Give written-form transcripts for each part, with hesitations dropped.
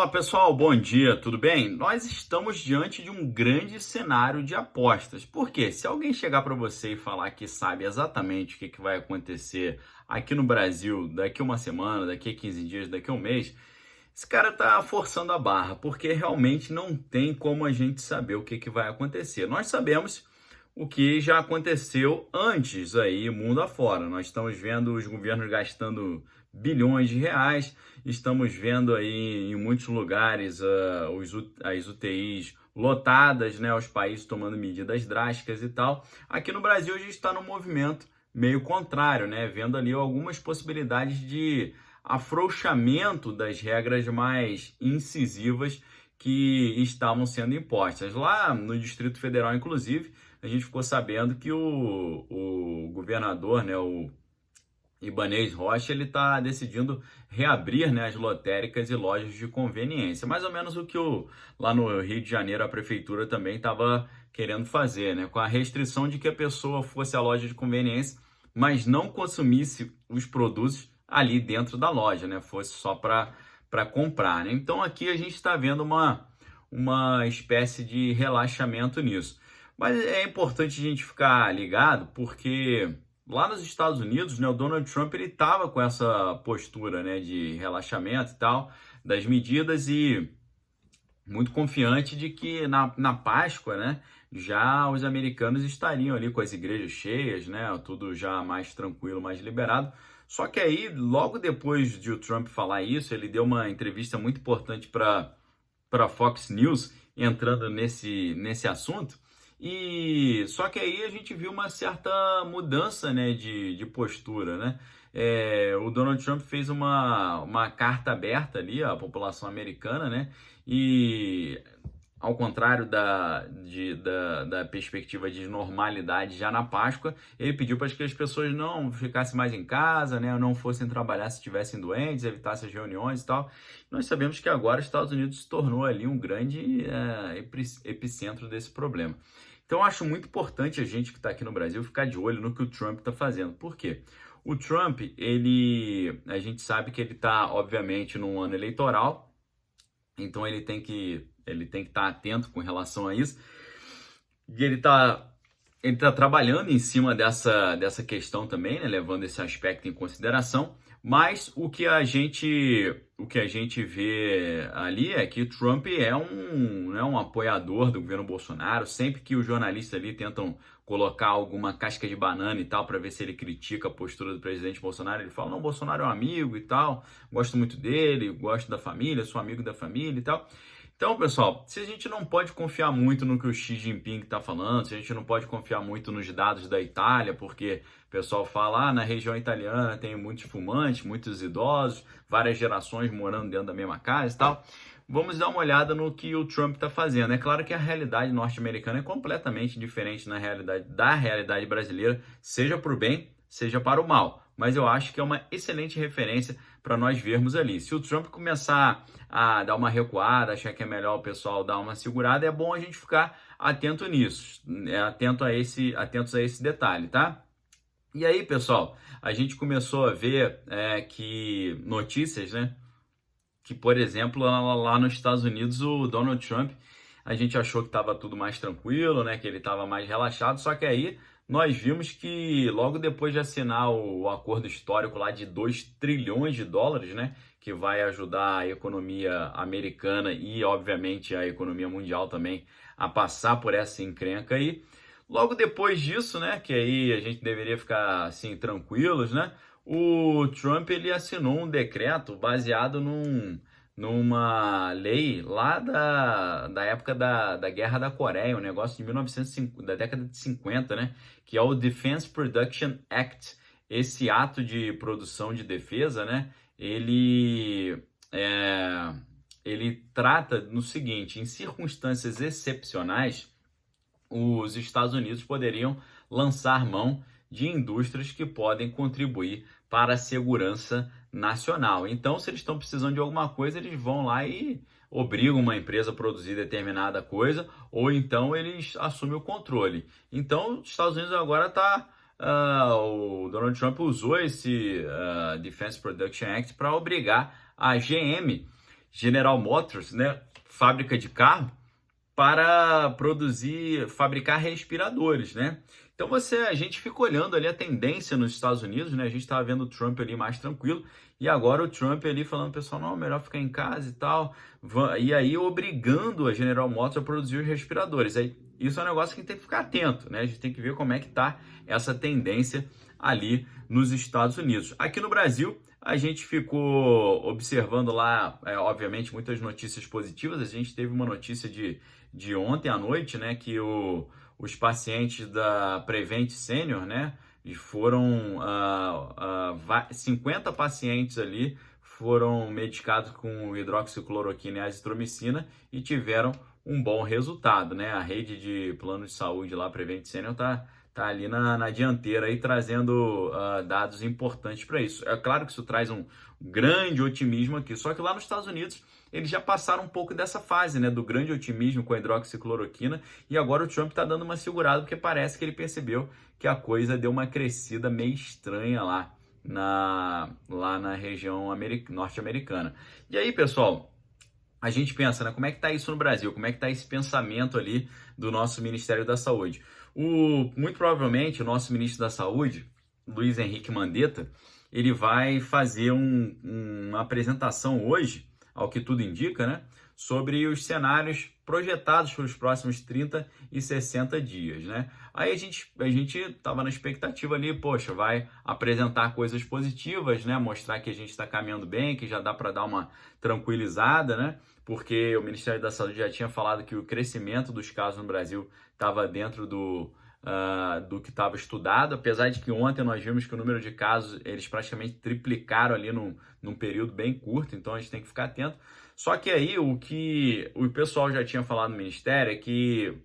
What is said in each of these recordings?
Fala pessoal, bom dia, tudo bem? Nós estamos diante de um grande cenário de apostas. Por quê? Se alguém chegar para você e falar que sabe exatamente o que vai acontecer aqui no Brasil daqui uma semana, daqui a 15 dias, daqui a um mês, esse cara está forçando a barra, porque realmente não tem como a gente saber o que vai acontecer. Nós sabemos o que já aconteceu antes aí, mundo afora. Nós estamos vendo os governos gastando bilhões de reais, estamos vendo aí em muitos lugares as UTIs lotadas, né, os países tomando medidas drásticas e tal. Aqui no Brasil a gente está num movimento meio contrário, né, vendo ali algumas possibilidades de afrouxamento das regras mais incisivas que estavam sendo impostas. Lá no Distrito Federal, inclusive, a gente ficou sabendo que o governador, né, o Ibanez Rocha, ele está decidindo reabrir, né, as lotéricas e lojas de conveniência. Mais ou menos o que lá no Rio de Janeiro a prefeitura também estava querendo fazer, né, com a restrição de que a pessoa fosse à loja de conveniência, mas não consumisse os produtos ali dentro da loja, né, fosse só para comprar, né? Então aqui a gente está vendo uma espécie de relaxamento nisso. Mas é importante a gente ficar ligado porque lá nos Estados Unidos, né, o Donald Trump ele estava com essa postura, né, de relaxamento e tal, das medidas e muito confiante de que na Páscoa, né, já os americanos estariam ali com as igrejas cheias, né, tudo já mais tranquilo, mais liberado. Só que aí, logo depois de o Trump falar isso, ele deu uma entrevista muito importante para Fox News, entrando nesse assunto. E só que aí a gente viu uma certa mudança, né, de postura, né? O Donald Trump fez uma carta aberta ali à população americana, né? E ao contrário da perspectiva de normalidade já na Páscoa, ele pediu para que as pessoas não ficassem mais em casa, né, não fossem trabalhar se estivessem doentes, evitassem as reuniões e tal. Nós sabemos que agora os Estados Unidos se tornou ali um grande epicentro desse problema. Então, eu acho muito importante a gente que está aqui no Brasil ficar de olho no que o Trump está fazendo. Por quê? O Trump, a gente sabe que ele está, obviamente, num ano eleitoral, então ele tem que estar atento com relação a isso. E ele tá trabalhando em cima dessa questão também, né, levando esse aspecto em consideração. Mas o que a gente vê ali é que o Trump é um apoiador do governo Bolsonaro. Sempre que os jornalistas ali tentam colocar alguma casca de banana e tal para ver se ele critica a postura do presidente Bolsonaro, ele fala: não, Bolsonaro é um amigo e tal, gosto muito dele, gosto da família, sou amigo da família e tal. Então, pessoal, se a gente não pode confiar muito no que o Xi Jinping está falando, se a gente não pode confiar muito nos dados da Itália, porque o pessoal fala, na região italiana tem muitos fumantes, muitos idosos, várias gerações morando dentro da mesma casa e tal, vamos dar uma olhada no que o Trump está fazendo. É claro que a realidade norte-americana é completamente diferente da realidade brasileira, seja para o bem, seja para o mal. Mas eu acho que é uma excelente referência para nós vermos ali. Se o Trump começar a dar uma recuada, achar que é melhor o pessoal dar uma segurada, é bom a gente ficar atento nisso, atentos a esse detalhe, tá? E aí, pessoal, a gente começou a ver que notícias, né? Que, por exemplo, lá nos Estados Unidos, o Donald Trump, a gente achou que estava tudo mais tranquilo, né? Que ele estava mais relaxado, só que aí nós vimos que logo depois de assinar o acordo histórico lá de 2 trilhões de dólares, né, que vai ajudar a economia americana e, obviamente, a economia mundial também a passar por essa encrenca aí. Logo depois disso, né, que aí a gente deveria ficar assim tranquilos, né, o Trump ele assinou um decreto baseado numa lei lá da época da Guerra da Coreia, um negócio de 1950, da década de 50, né? Que é o Defense Production Act. Esse ato de produção de defesa, né? Ele trata no seguinte: em circunstâncias excepcionais, os Estados Unidos poderiam lançar mão de indústrias que podem contribuir para a segurança nacional. Então, se eles estão precisando de alguma coisa, eles vão lá e obrigam uma empresa a produzir determinada coisa, ou então eles assumem o controle. Então, os Estados Unidos agora o Donald Trump usou esse Defense Production Act para obrigar a GM General Motors, né, fábrica de carro, para fabricar respiradores, né? Então a gente fica olhando ali a tendência nos Estados Unidos, né? A gente estava vendo o Trump ali mais tranquilo e agora o Trump ali falando, pessoal, não, melhor ficar em casa e tal, e aí obrigando a General Motors a produzir os respiradores. Aí, isso é um negócio que a gente tem que ficar atento, né? A gente tem que ver como é que tá essa tendência ali nos Estados Unidos. Aqui no Brasil, a gente ficou observando lá, obviamente, muitas notícias positivas. A gente teve uma notícia de ontem à noite, né, que os pacientes da Prevent Senior, né, foram 50 pacientes ali foram medicados com hidroxicloroquina e azitromicina e tiveram um bom resultado, né? A rede de plano de saúde lá, Prevent Senior, tá ali na dianteira aí trazendo dados importantes para isso. É claro que isso traz um grande otimismo aqui, só que lá nos Estados Unidos eles já passaram um pouco dessa fase, né, do grande otimismo com a hidroxicloroquina e agora o Trump está dando uma segurada porque parece que ele percebeu que a coisa deu uma crescida meio estranha lá na região norte-americana. E aí, pessoal, a gente pensa, né, como é que está isso no Brasil? Como é que está esse pensamento ali do nosso Ministério da Saúde? Muito provavelmente o nosso Ministro da Saúde, Luiz Henrique Mandetta, ele vai fazer uma apresentação hoje, ao que tudo indica, né, sobre os cenários projetados para os próximos 30 e 60 dias, né? Aí a gente estava na expectativa ali, poxa, vai apresentar coisas positivas, né? Mostrar que a gente está caminhando bem, que já dá para dar uma tranquilizada, né? Porque o Ministério da Saúde já tinha falado que o crescimento dos casos no Brasil estava dentro do que estava estudado, apesar de que ontem nós vimos que o número de casos, eles praticamente triplicaram ali num período bem curto, então a gente tem que ficar atento. Só que aí o que o pessoal já tinha falado no Ministério é que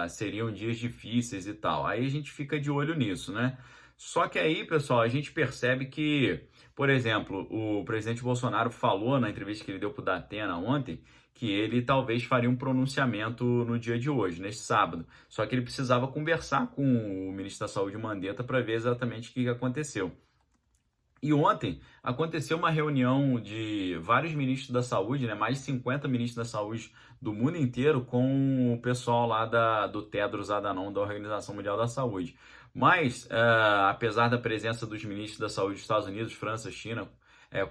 seriam dias difíceis e tal. Aí a gente fica de olho nisso, né? Só que aí, pessoal, a gente percebe que, por exemplo, o presidente Bolsonaro falou na entrevista que ele deu para o Datena ontem que ele talvez faria um pronunciamento no dia de hoje, neste sábado. Só que ele precisava conversar com o ministro da Saúde, Mandetta, para ver exatamente o que aconteceu. E ontem aconteceu uma reunião de vários ministros da saúde, né, mais de 50 ministros da saúde do mundo inteiro com o pessoal lá do Tedros Adhanom, da Organização Mundial da Saúde. Mas, apesar da presença dos ministros da saúde dos Estados Unidos, França, China,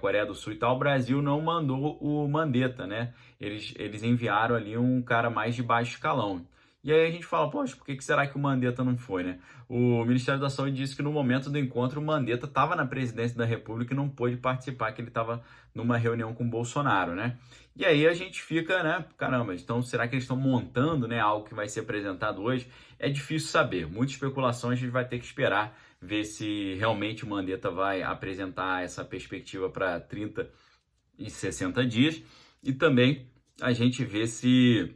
Coreia do Sul e tal, o Brasil não mandou o Mandetta, né? Eles enviaram ali um cara mais de baixo escalão. E aí a gente fala, poxa, por que será que o Mandetta não foi, né? O Ministério da Saúde disse que no momento do encontro o Mandetta estava na presidência da República e não pôde participar, que ele estava numa reunião com o Bolsonaro, né? E aí a gente fica, né, caramba, então será que eles estão montando, né, algo que vai ser apresentado hoje? É difícil saber, muita especulação, a gente vai ter que esperar ver se realmente o Mandetta vai apresentar essa perspectiva para 30 e 60 dias e também a gente vê se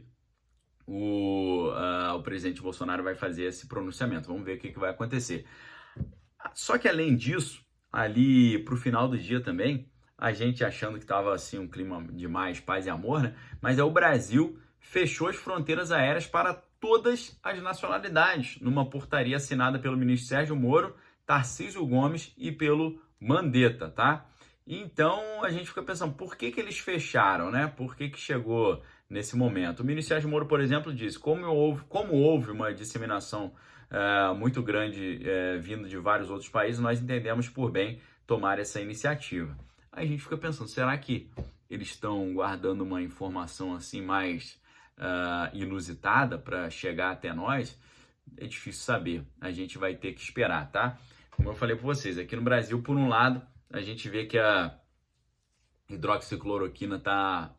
o presidente Bolsonaro vai fazer esse pronunciamento. Vamos ver o que vai acontecer. Só que além disso, ali para o final do dia também, a gente achando que estava assim um clima de mais paz e amor, né? Mas o Brasil fechou as fronteiras aéreas para todas as nacionalidades, numa portaria assinada pelo ministro Sérgio Moro, Tarcísio Gomes e pelo Mandetta, tá? Então a gente fica pensando, por que eles fecharam, né? Por que chegou nesse momento? O ministro Sérgio Moro, por exemplo, disse, como houve uma disseminação muito grande vindo de vários outros países, nós entendemos por bem tomar essa iniciativa. Aí a gente fica pensando, será que eles estão guardando uma informação assim mais inusitada para chegar até nós? É difícil saber, a gente vai ter que esperar, tá? Como eu falei para vocês, aqui no Brasil, por um lado, a gente vê que a hidroxicloroquina está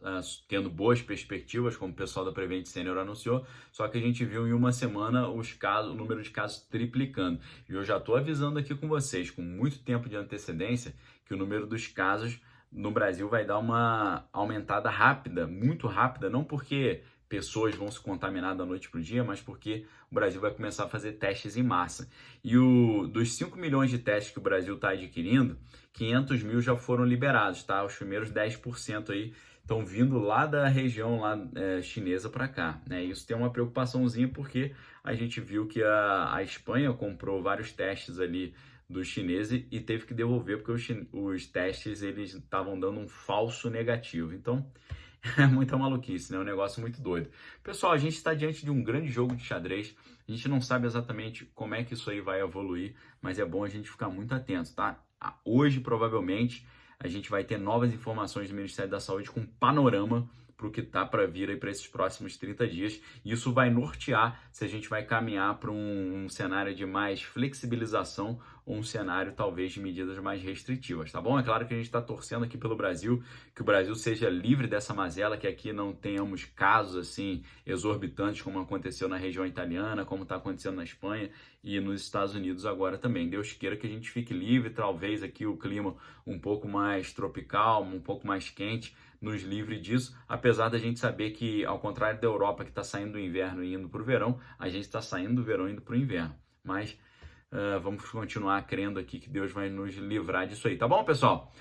tendo boas perspectivas, como o pessoal da Prevent Senior anunciou, só que a gente viu em uma semana o número de casos triplicando. E eu já estou avisando aqui com vocês, com muito tempo de antecedência, que o número dos casos no Brasil vai dar uma aumentada rápida, muito rápida, não porque pessoas vão se contaminar da noite para o dia, mas porque o Brasil vai começar a fazer testes em massa. E dos 5 milhões de testes que o Brasil está adquirindo, 500 mil já foram liberados, tá? Os primeiros 10% aí estão vindo lá da região chinesa para cá, né? Isso tem uma preocupaçãozinha porque a gente viu que a Espanha comprou vários testes ali dos chineses e teve que devolver porque os testes eles estavam dando um falso negativo. Então, é muita maluquice, né? É um negócio muito doido. Pessoal, a gente está diante de um grande jogo de xadrez. A gente não sabe exatamente como é que isso aí vai evoluir, mas é bom a gente ficar muito atento, tá? Hoje, provavelmente, a gente vai ter novas informações do Ministério da Saúde com panorama para o que está para vir aí para esses próximos 30 dias. Isso vai nortear se a gente vai caminhar para um cenário de mais flexibilização ou um cenário talvez de medidas mais restritivas, tá bom? É claro que a gente está torcendo aqui pelo Brasil, que o Brasil seja livre dessa mazela, que aqui não tenhamos casos assim exorbitantes como aconteceu na região italiana, como está acontecendo na Espanha e nos Estados Unidos agora também. Deus queira que a gente fique livre, talvez aqui o clima um pouco mais tropical, um pouco mais quente, nos livre disso, apesar da gente saber que, ao contrário da Europa, que está saindo do inverno e indo para o verão, a gente está saindo do verão e indo para o inverno. Mas vamos continuar crendo aqui que Deus vai nos livrar disso aí, tá bom, pessoal?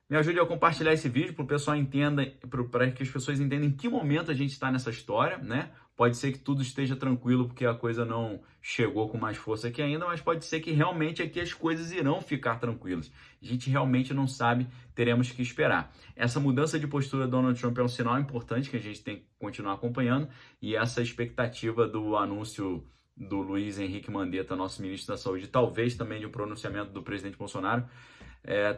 Me ajude a compartilhar esse vídeo para o pessoal entenda, para que as pessoas entendam em que momento a gente está nessa história, né? Pode ser que tudo esteja tranquilo porque a coisa não chegou com mais força aqui ainda, mas pode ser que realmente aqui as coisas irão ficar tranquilas. A gente realmente não sabe, teremos que esperar. Essa mudança de postura do Donald Trump é um sinal importante que a gente tem que continuar acompanhando e essa expectativa do anúncio do Luiz Henrique Mandetta, nosso ministro da Saúde, talvez também de um pronunciamento do presidente Bolsonaro,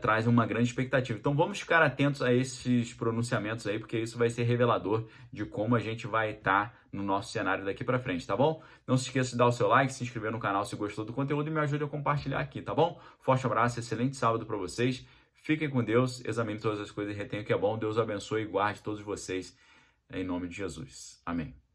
traz uma grande expectativa. Então vamos ficar atentos a esses pronunciamentos aí, porque isso vai ser revelador de como a gente vai estar no nosso cenário daqui para frente, tá bom? Não se esqueça de dar o seu like, se inscrever no canal se gostou do conteúdo e me ajude a compartilhar aqui, tá bom? Forte abraço, excelente sábado para vocês. Fiquem com Deus, examine todas as coisas e retenha o que é bom. Deus abençoe e guarde todos vocês em nome de Jesus. Amém.